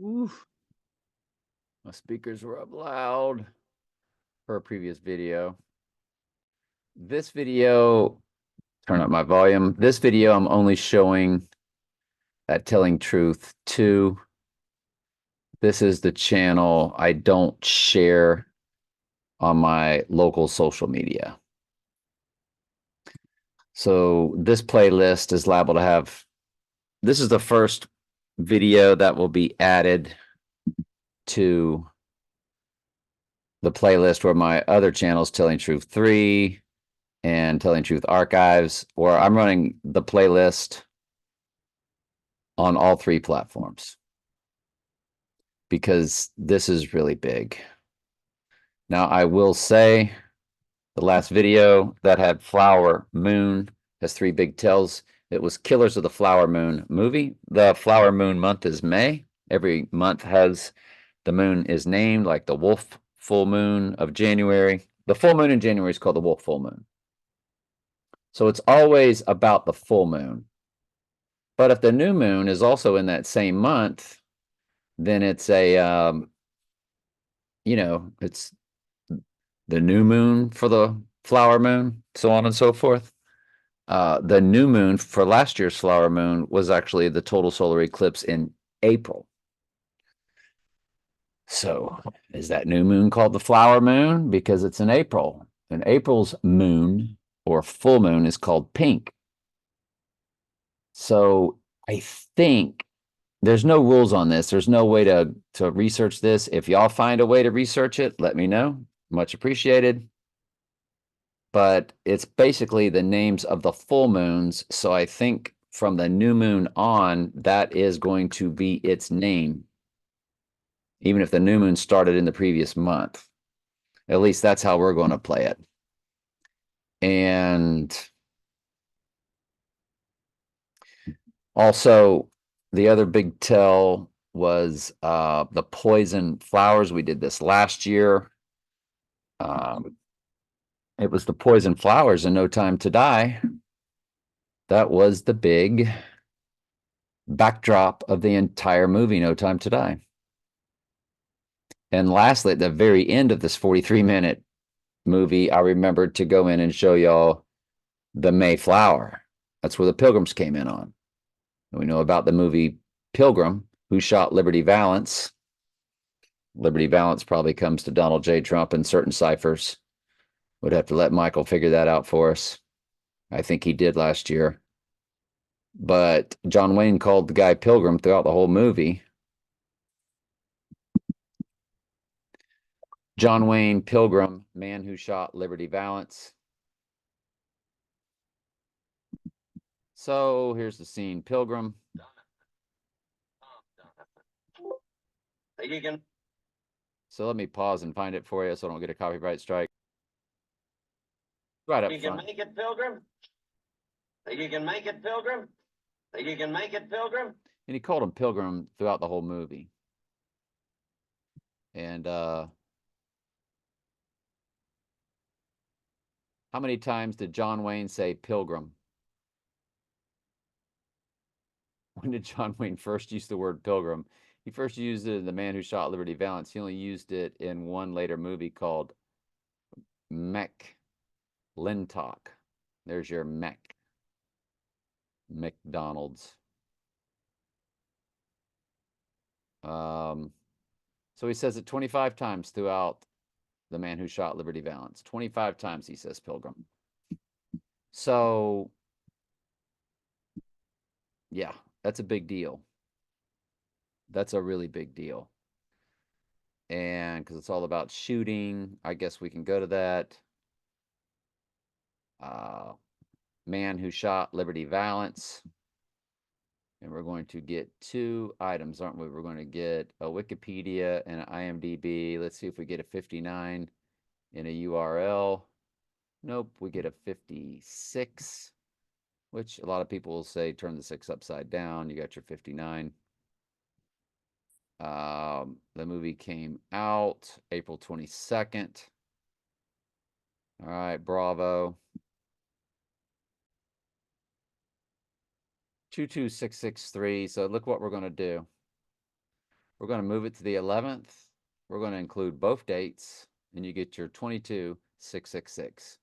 Oof. My speakers were up loud for a previous video. This video, turn up my volume. This video, I'm only showing that Telling Truth 2. This is the channel I don't share on my local social media. So this playlist is liable to have, this is the first video that will be added to the playlist where my other channels, Telling Truth 3 and Telling Truth Archives, where I'm running the playlist on all three platforms because this is really big. Now, I will say the last video that had Flower Moon has three big tells. It was Killers of the Flower Moon movie. The Flower Moon month is May. Every month has the moon is named, like the wolf full moon of January. The full moon in January is called the wolf full moon. So it's always about the full moon. But if the new moon is also in that same month, then it's a, it's the new moon for the flower moon, so on and so forth. The new moon for last year's flower moon was actually the total solar eclipse in April. So is that new moon called the flower moon? Because it's in April. And April's moon or full moon is called pink. So I think there's no rules on this. There's no way to research this. If y'all find a way to research it, let me know. Much appreciated. But it's basically the names of the full moons. So I think from the new moon on, that is going to be its name, even if the new moon started in the previous month. At least that's how we're going to play it. And also, the other big tell was the poison flowers. We did this last year. It was the poison flowers in No Time to Die. That was the big backdrop of the entire movie, No Time to Die. And lastly, at the very end of this 43-minute movie, I remembered to go in and show y'all the Mayflower. That's where the Pilgrims came in on. We know about the movie Pilgrim, Who Shot Liberty Valance. Liberty Valance probably comes to Donald J. Trump in certain ciphers. Would have to let Michael figure that out for us. I think he did last year. But John Wayne called the guy Pilgrim throughout the whole movie. John Wayne Pilgrim, Man Who Shot Liberty Valance. So here's the scene, Pilgrim. So let me pause and find it for you so I don't get a copyright strike. Right up front. You can make it, Pilgrim. Think you can make it, Pilgrim. Think you can make it, Pilgrim. And he called him Pilgrim throughout the whole movie. And how many times did John Wayne say Pilgrim? When did John Wayne first use the word Pilgrim? He first used it in The Man Who Shot Liberty Valance. He only used it in one later movie called McLintock. There's your McDonald's. So he says it 25 times throughout The Man Who Shot Liberty Valance. 25 times he says Pilgrim. So, yeah, that's a big deal. That's a really big deal. And because it's all about shooting, I guess we can go to that. Man Who Shot Liberty Valance. And we're going to get two items, aren't we? We're going to get a Wikipedia and an IMDb. Let's see if we get a 59 in a URL. Nope, we get a 56, which a lot of people will say turn the 6 upside down. You got your 59. The movie came out April 22nd. All right, bravo. 22663. So look what we're going to do. We're going to move it to the 11th. We're going to include both dates, and you get your 22,666.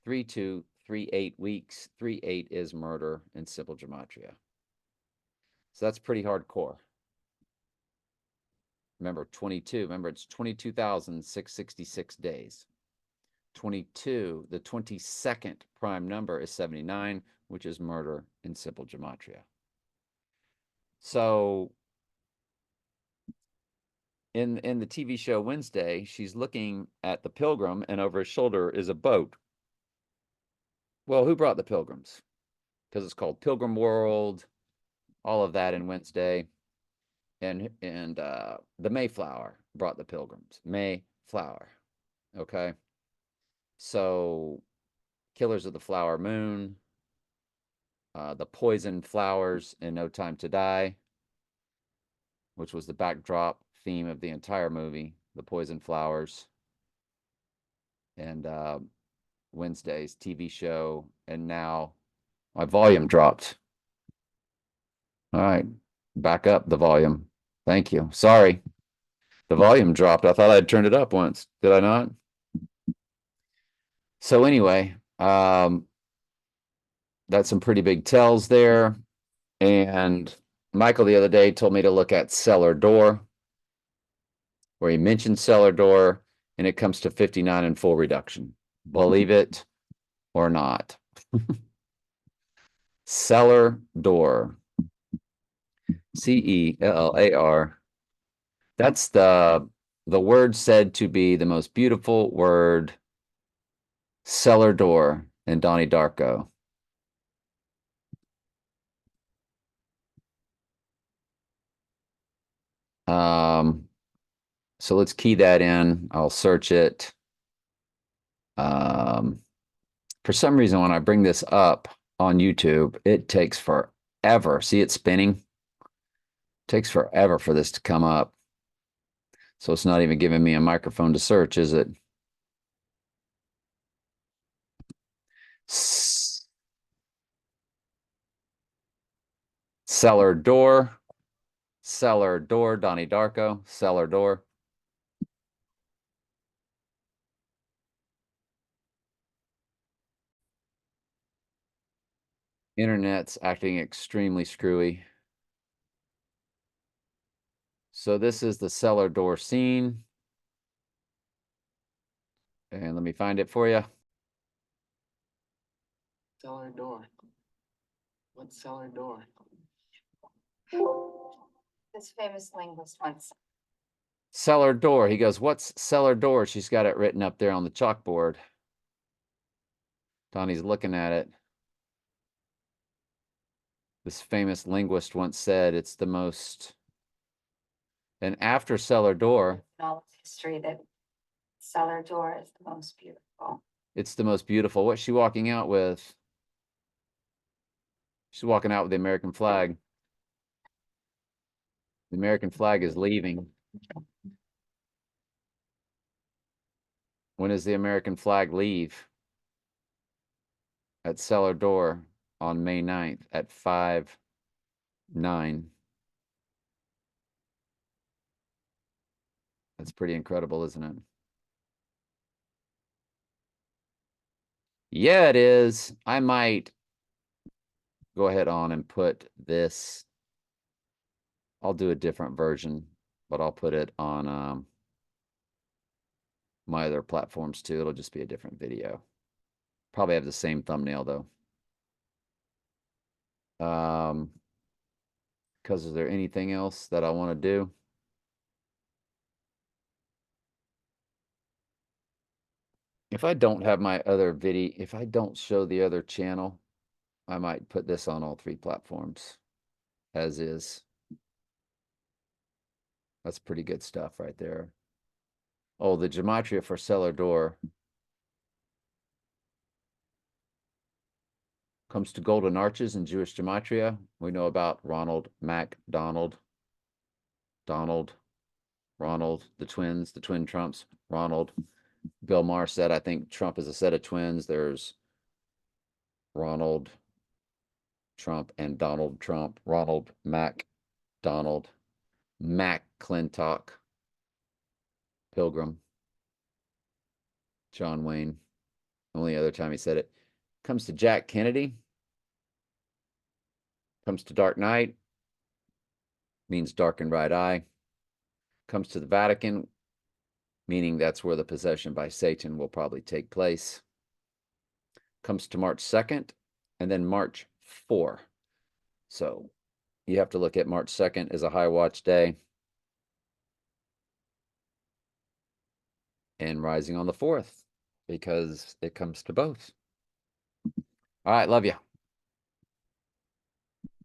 3238 weeks. 38 is murder in simple gematria. So that's pretty hardcore. Remember 22. Remember, it's 22,666 days. 22, the 22nd prime number is 79, which is murder in simple gematria. So in the TV show Wednesday, she's looking at the pilgrim, and over his shoulder is a boat. Well, who brought the pilgrims? Because it's called Pilgrim World, all of that in Wednesday. And the Mayflower brought the pilgrims. Mayflower. Okay. So Killers of the Flower Moon, the Poison Flowers in No Time to Die, which was the backdrop theme of the entire movie, the Poison Flowers, and Wednesday's TV show. And now my volume dropped. All right, back up the volume. Thank you. Sorry, the volume dropped. I thought I'd turned it up once. Did I not? So anyway, that's some pretty big tells there. And Michael the other day told me to look at cellar door, where he mentioned cellar door, and it comes to 59 in full reduction. Believe it or not. Cellar door. Cellar. That's the word said to be the most beautiful word, cellar door, in Donnie Darko. So let's key that in. I'll search it. For some reason, when I bring this up on YouTube, it takes forever. See it spinning? It takes forever for this to come up. So it's not even giving me a microphone to search, is it? Cellar door, Donnie Darko, cellar door. Internet's acting extremely screwy. So this is the cellar door scene. And let me find it for you. Cellar door. What's cellar door? This famous linguist once. Cellar door. He goes, what's cellar door? She's got it written up there on the chalkboard. Donnie's looking at it. This famous linguist once said it's the most, and after cellar door, All of history that cellar door is the most beautiful. it's the most beautiful. What's she walking out with? She's walking out with the American flag. The American flag is leaving. When does the American flag leave? At cellar door on May 9th at 5:09. That's pretty incredible, isn't it? Yeah, it is. I might go ahead on and put this. I'll do a different version, but I'll put it on my other platforms too. It'll just be a different video. Probably have the same thumbnail though. Because is there anything else that I want to do? If I don't have my other video, if I don't show the other channel, I might put this on all three platforms as is. That's pretty good stuff right there. Oh, the gematria for cellar door comes to golden arches in Jewish gematria. We know about Ronald MacDonald, Ronald, the twins, the twin Trumps, Ronald. Bill Maher said, I think Trump is a set of twins. There's Ronald Trump and Donald Trump, Ronald MacDonald. Mac Clintock, Pilgrim, John Wayne. Only other time he said it. Comes to Jack Kennedy. Comes to Dark Knight. Means darkened right eye. Comes to the Vatican, meaning that's where the possession by Satan will probably take place. Comes to March 2nd, and then March 4. So you have to look at March 2nd as a high watch day. And rising on the 4th, because it comes to both. All right, love you.